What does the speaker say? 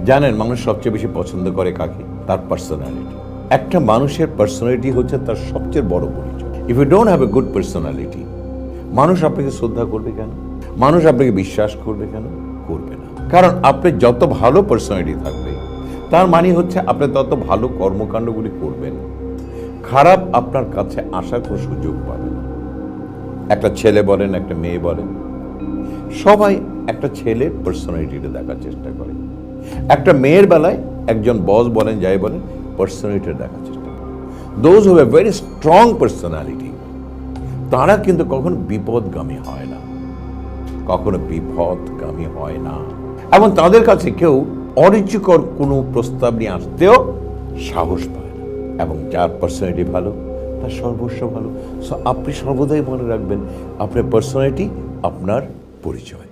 জানেন মানুষ সবচেয়ে বেশি পছন্দ করে কাকে? তার পার্সোনালিটি। একটা মানুষের পার্সোনালিটি হচ্ছে তার সবচেয়ে বড় পরিচয়। If you don't have a good personality, মানুষ আপনাকে শ্রদ্ধা করবে কেন? মানুষ আপনাকে বিশ্বাস করবে কেন? করবে না। কারণ আপনি যত ভালো পার্সোনালিটি থাকবে, তার মানে হচ্ছে আপনি তত ভালো কর্মকাণ্ডগুলি করবেন। খারাপ আপনার কাছে আসার কোনো সুযোগ পাবে না। একটা ছেলে বলেন, একটা মেয়ে বলেন, সবাই একটা ছেলের পার্সোনালিটিটা দেখার চেষ্টা করে। একটা মেয়ের বেলায় একজন বস বলেন, যাই বলেন, পার্সোনালিটিটা দেখার চেষ্টা করে। Those who have very strong personality, তারা কিন্তু কখনো বিপদগামী হয় না, কখনো বিপদগামী হয় না। এবং তাদের কাছে কেউ অরুচিকর কোনো প্রস্তাব নিয়ে আসতেও সাহস পায় না। এবং যার পার্সোনালিটি ভালো, তার সর্বস্ব ভালো। সো আপনি সর্বদাই মনে রাখবেন, আপনার পার্সোনালিটি আপনার পরিচয়।